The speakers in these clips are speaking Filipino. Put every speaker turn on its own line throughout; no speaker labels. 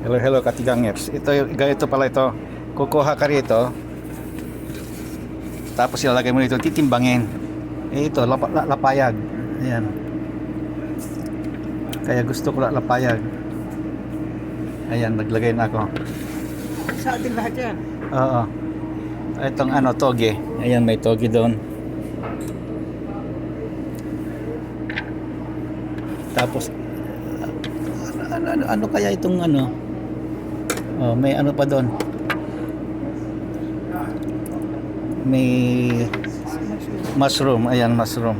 Hello, hello katigangers. Ganito pala ito. Kukuha ka rito. Tapos ilalagay mo dito, titimbangin. Ito, lapayag. Ayan. Kaya gusto ko lapayag. Ayan, naglagay na ako.
Sa atin lahat yan.
Oo. Itong toge. Ayan, may toge doon. Tapos ano kaya itong Oh, may pa doon. May mushroom. Ayan, mushroom.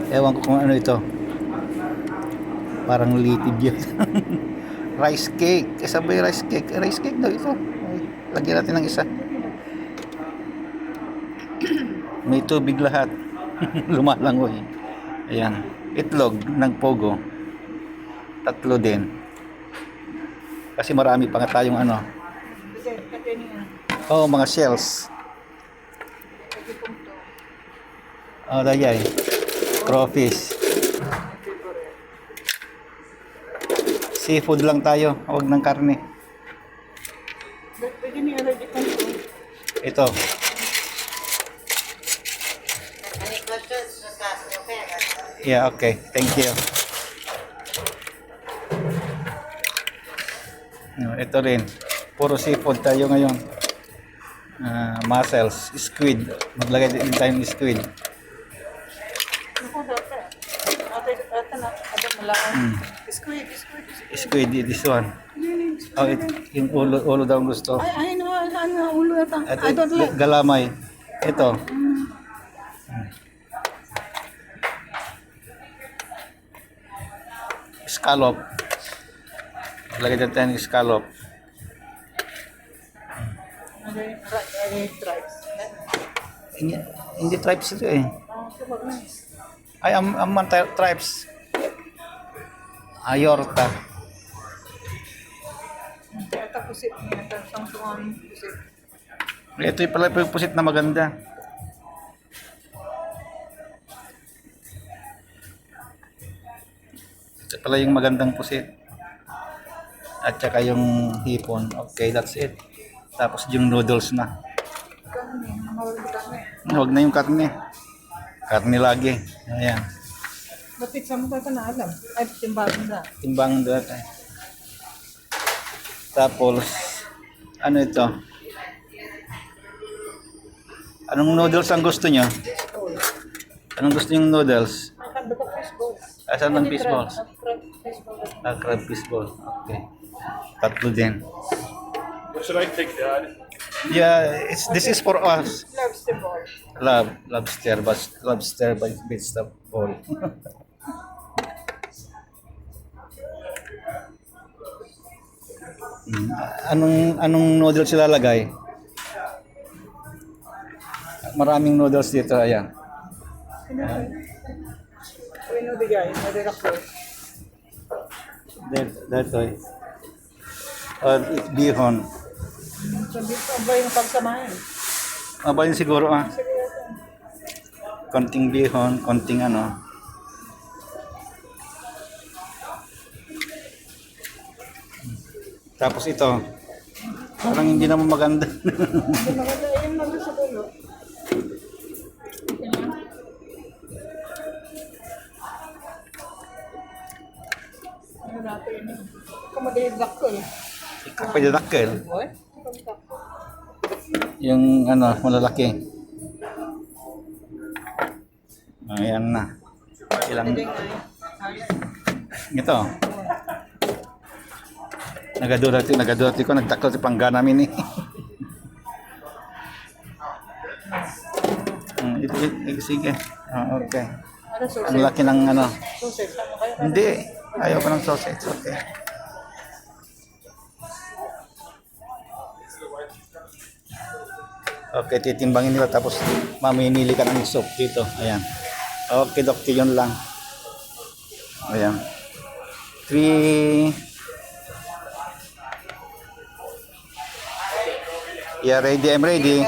Ewan ko kung ano ito. Parang litid yun. Rice cake. Sabay rice cake. Rice cake daw ito. Ay, lagyan natin ng isa. May tubig lahat. Lumalangoy. Ayan. Itlog ng pogo. 3 din. Kasi marami pa nga tayong Oh, mga shells. Oh, dayay. Crawfish. Seafood lang tayo. Huwag ng karne.
Pwede niya allergic kung
Ito. Yeah, okay. Thank you. Ito rin. Puro seafood tayo ngayon. Mussels, squid. Maglagay din tayo ng squid.
Ako dati. Ate na. Ate malaman. Squid.
Squid, this one. Oh, yung ulo daw gusto.
Ay, ano, ulo ata. I don't like.
Galamay. Ito. Scallop. Lagay din tayo ng scallop.
Tribes.
Hindi tribes ito eh. Ay, amman tribes. Ayorta.
Ata pusit niya. Sangsungan pusit.
Ito yung pala yung pusit na maganda. Ito pala yung magandang pusit. At saka yung hipon. Okay, that's it. Tapos yung noodles na. Huwag na yung karne. Karne lagi. Ayan.
Batik sa mga ka na alam. Ay, timbangan na.
Timbangan doon tayo. Tapos, ano ito? Anong noodles ang gusto nyo? Anong gusto nyo noodles? Asan ng fish balls? Crab fish ball. Okay. 3 din.
What should I take, Dad?
Yeah, this is for us.
Lobster ball.
Lobster by vegetable. Anong noodles sila lagay? Maraming noodles dito, ayan.
Ano bigay? Madalaklo.
Dito eh. Bihon.
Sabi ko, ba yung pagsamahin?
Aba yun siguro konting bihon, konting Tapos ito. Parang hindi naman maganda.
Maganda yun lang sa dulo. Ano natin? Kamadali dakol.
Kapag dakkel.
What?
Yung malalaki. Ayan na. Ilang ito. Nagadurati ko nagtaklo si pangga namin eh. Sige. Okay.
Ano sausage?
Ang laki ng
Sausage. Ano kayo?
Hindi. Ayaw ko ng sausage. Okay. Okay, titimbangin nila tapos mamimili ka ng soup dito. Ayan. Okay, dokti yun lang. Ayan. 3. Yeah, ready. I'm ready.